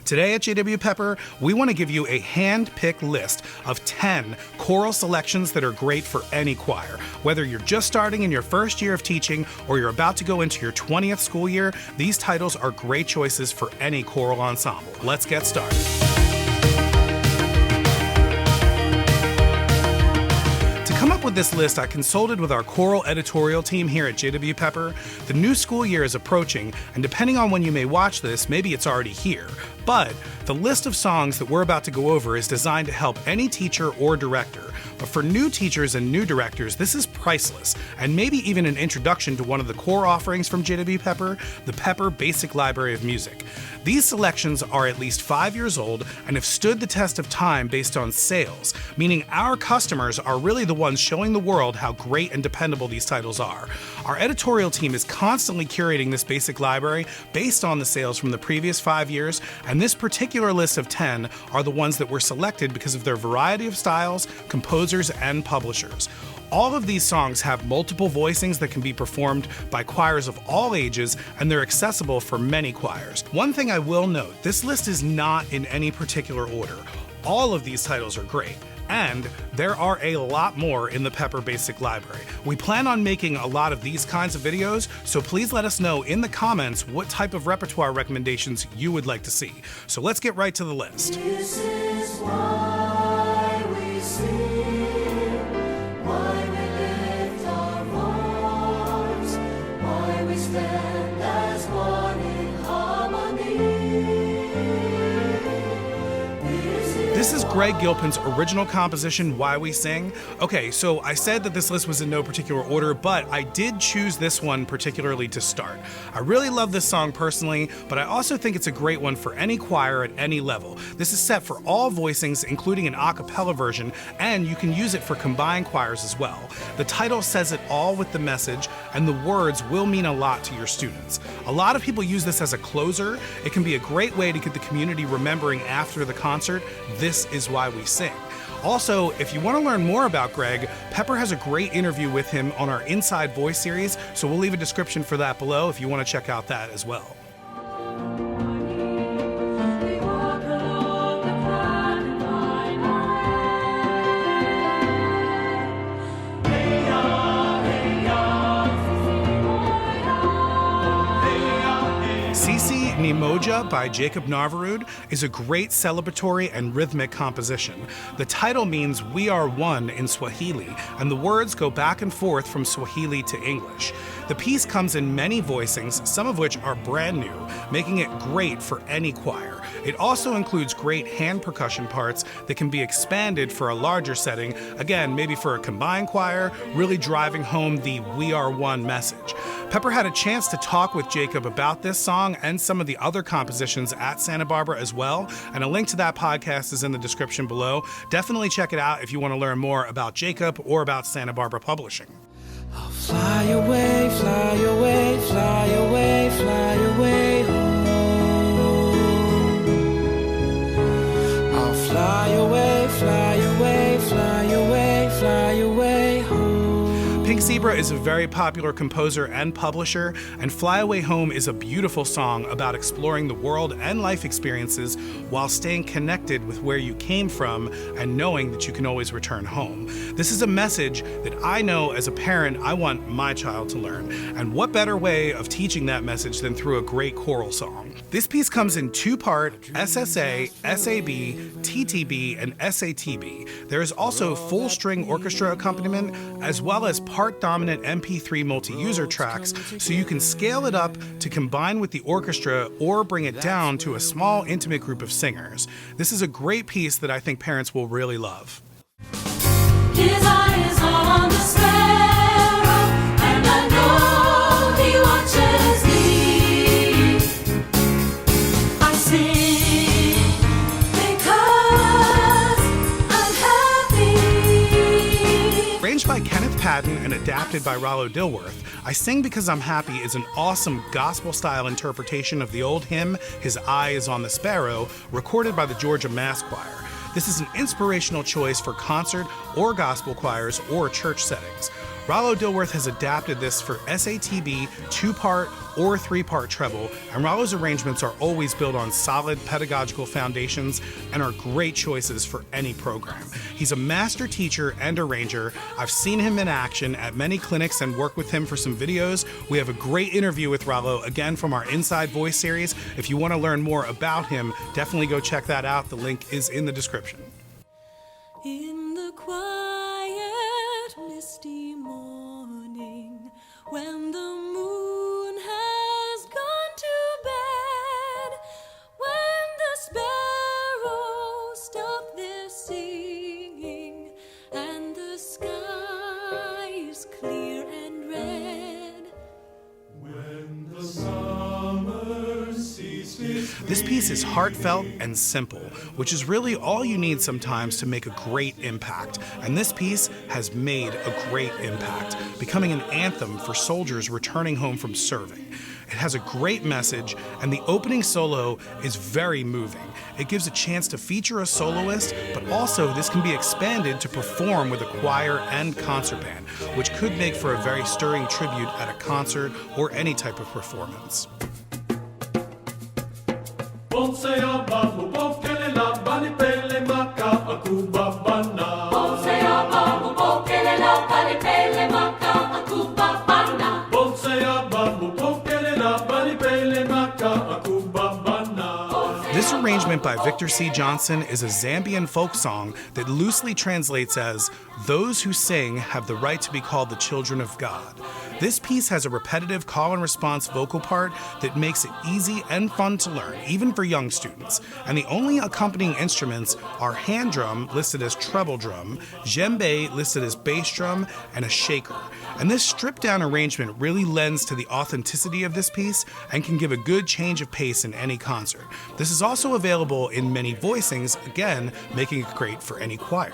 Today at JW Pepper, we want to give you a hand-picked list of 10 choral selections that are great for any choir. Whether you're just starting in your first year of teaching or you're about to go into your 20th school year, these titles are great choices for any choral ensemble. Let's get started. To come up with this list, I consulted with our choral editorial team here at JW Pepper. The new school year is approaching, and depending on when you may watch this, maybe it's already here. But the list of songs that we're about to go over is designed to help any teacher or director. But for new teachers and new directors, this is priceless, and maybe even an introduction to one of the core offerings from JW Pepper, the Pepper Basic Library of Music. These selections are at least 5 years old and have stood the test of time based on sales, meaning our customers are really the ones showing the world how great and dependable these titles are. Our editorial team is constantly curating this basic library based on the sales from the previous 5 years, and this particular list of 10 are the ones that were selected because of their variety of styles, composers, and publishers. All of these songs have multiple voicings that can be performed by choirs of all ages, and they're accessible for many choirs. One thing I will note, this list is not in any particular order. All of these titles are great, and there are a lot more in the Pepper Basic Library. We plan on making a lot of these kinds of videos, so please let us know in the comments what type of repertoire recommendations you would like to see. So let's get right to the list. This is why we sing, why we lift our voice, why we stand as one in harmony. This is Greg Gilpin's original composition, Why We Sing. Okay, so I said that this list was in no particular order, but I did choose this one particularly to start. I really love this song personally, but I also think it's a great one for any choir at any level. This is set for all voicings, including an a cappella version, and you can use it for combined choirs as well. The title says it all with the message, and the words will mean a lot to your students. A lot of people use this as a closer. It can be a great way to get the community remembering after the concert, this is why we sing. Also, if you want to learn more about Greg, Pepper has a great interview with him on our Inside Voice series, so we'll leave a description for that below if you want to check out that as well. Sisi Nimoja by Jacob Narvarud is a great celebratory and rhythmic composition. The title means "We Are One" in Swahili, and the words go back and forth from Swahili to English. The piece comes in many voicings, some of which are brand new, making it great for any choir. It also includes great hand percussion parts that can be expanded for a larger setting, again, maybe for a combined choir, really driving home the "We Are One" message. Pepper had a chance to talk with Jacob about this song and some of the other compositions at Santa Barbara as well, and a link to that podcast is in the description below. Definitely check it out if you want to learn more about Jacob or about Santa Barbara Publishing. I'll fly away, fly away, fly away, fly away home. I'll fly away, fly away, fly away, fly away home. Pink Zebra is a very popular composer and publisher, and Fly Away Home is a beautiful song about exploring the world and life experiences while staying connected with where you came from and knowing that you can always return home. This is a message that I know as a parent I want my child to learn, and what better way of teaching that message than through a great choral song. This piece comes in two-part SSA, SAB, TTB, and SATB. There is also full string orchestra accompaniment, as well as part-dominant MP3 multi-user tracks, so you can scale it up to combine with the orchestra or bring it down to a small, intimate group of singers. This is a great piece that I think parents will really love. His eye is on the sparrow, and I know he watches me. I sing because I'm happy. Arranged by Kenneth Patton and adapted by Rollo Dilworth, I Sing Because I'm Happy is an awesome gospel-style interpretation of the old hymn, His Eye is on the Sparrow, recorded by the Georgia Mass Choir. This is an inspirational choice for concert or gospel choirs or church settings. Rollo Dilworth has adapted this for SATB 2-part or 3-part treble, and Rollo's arrangements are always built on solid pedagogical foundations and are great choices for any program. He's a master teacher and arranger. I've seen him in action at many clinics and worked with him for some videos. We have a great interview with Rollo, again from our Inside Voice series. If you want to learn more about him, definitely go check that out. The link is in the description. In the quiet, misty morning, when the moon has gone to bed, when the sparrows stop their singing, and the sky is clear and red. When the summer ceases. This piece is heartfelt and simple, which is really all you need sometimes to make a great impact. And this piece has made a great impact, becoming an anthem for soldiers returning home from serving. It has a great message, and the opening solo is very moving. It gives a chance to feature a soloist, but also this can be expanded to perform with a choir and concert band, which could make for a very stirring tribute at a concert or any type of performance. Bonsea babu bokele la bani pele maka akuba bana. Bonsea babu bokele la bani pele maka akuba bana. Bonsea babu bokele la bani pele maka akuba bana. This arrangement by Victor C. Johnson is a Zambian folk song that loosely translates as, "Those who sing have the right to be called the children of God." This piece has a repetitive call and response vocal part that makes it easy and fun to learn, even for young students. And the only accompanying instruments are hand drum, listed as treble drum, djembe, listed as bass drum, and a shaker. And this stripped down arrangement really lends to the authenticity of this piece and can give a good change of pace in any concert. This is also available in many voicings, again, making it great for any choir.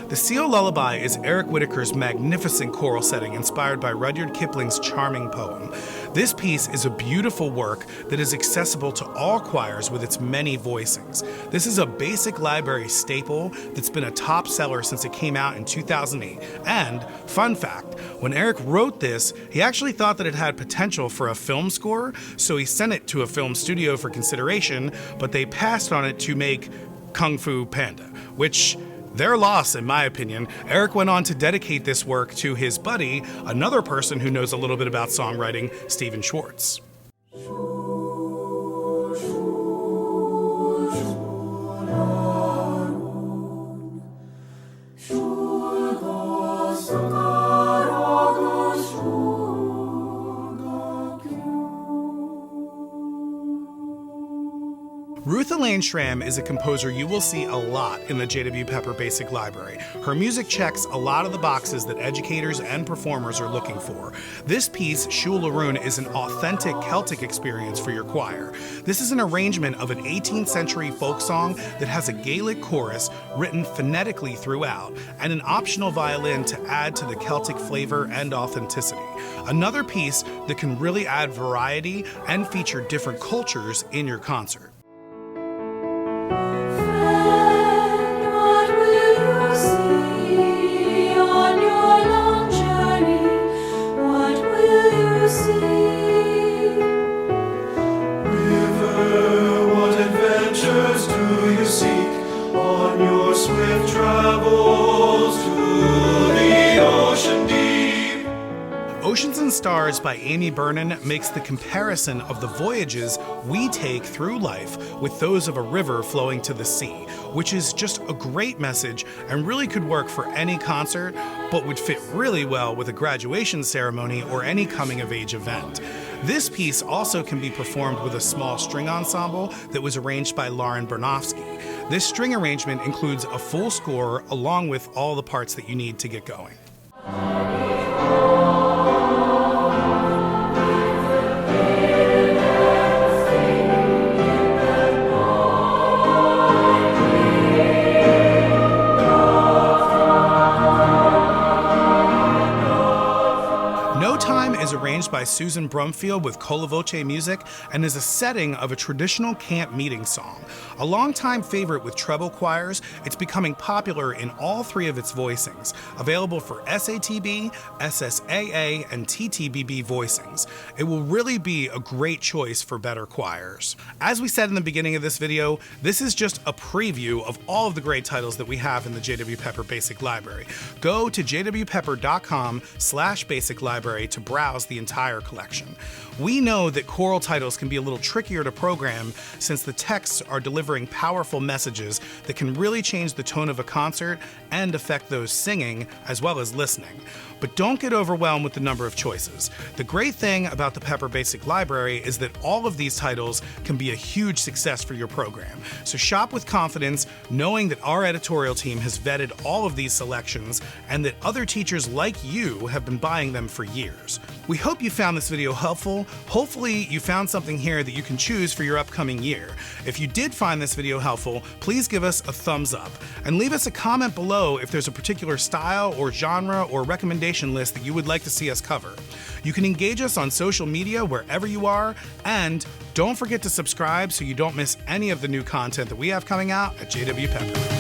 The Seal Lullaby is Eric Whitacre's magnificent choral setting inspired by Rudyard Kipling's charming poem. This piece is a beautiful work that is accessible to all choirs with its many voicings. This is a basic library staple that's been a top seller since it came out in 2008. And, fun fact, when Eric wrote this, he actually thought that it had potential for a film score, so he sent it to a film studio for consideration, but they passed on it to make Kung Fu Panda, which, their loss, in my opinion. Eric went on to dedicate this work to his buddy, another person who knows a little bit about songwriting, Stephen Schwartz. Ruth Elaine Schramm is a composer you will see a lot in the J.W. Pepper Basic Library. Her music checks a lot of the boxes that educators and performers are looking for. This piece, Shul Arun, is an authentic Celtic experience for your choir. This is an arrangement of an 18th century folk song that has a Gaelic chorus written phonetically throughout, and an optional violin to add to the Celtic flavor and authenticity. Another piece that can really add variety and feature different cultures in your concert. What will you see on your long journey? What will you see? River, what adventures do you seek on your swift travels to the ocean deep? Oceans and Stars by Amy Bernin makes the comparison of the voyages we take through life with those of a river flowing to the sea, which is just a great message and really could work for any concert, but would fit really well with a graduation ceremony or any coming-of-age event. This piece also can be performed with a small string ensemble that was arranged by Lauren Bernofsky. This string arrangement includes a full score along with all the parts that you need to get going. by Susan Brumfield with Cola Voce music and is a setting of a traditional camp meeting song. A longtime favorite with treble choirs, it's becoming popular in all three of its voicings, available for SATB, SSAA, and TTBB voicings. It will really be a great choice for better choirs. As we said in the beginning of this video, this is just a preview of all of the great titles that we have in the J.W. Pepper Basic Library. Go to jwpepper.com/basic library to browse the entire collection. We know that choral titles can be a little trickier to program since the texts are delivering powerful messages that can really change the tone of a concert and affect those singing as well as listening. But don't get overwhelmed with the number of choices. The great thing about the Pepper Basic Library is that all of these titles can be a huge success for your program. So shop with confidence, knowing that our editorial team has vetted all of these selections and that other teachers like you have been buying them for years. We hope you found this video helpful. Hopefully you found something here that you can choose for your upcoming year. If you did find this video helpful, please give us a thumbs up and leave us a comment below if there's a particular style or genre or recommendation list that you would like to see us cover. You can engage us on social media wherever you are, and don't forget to subscribe so you don't miss any of the new content that we have coming out at J.W. Pepper.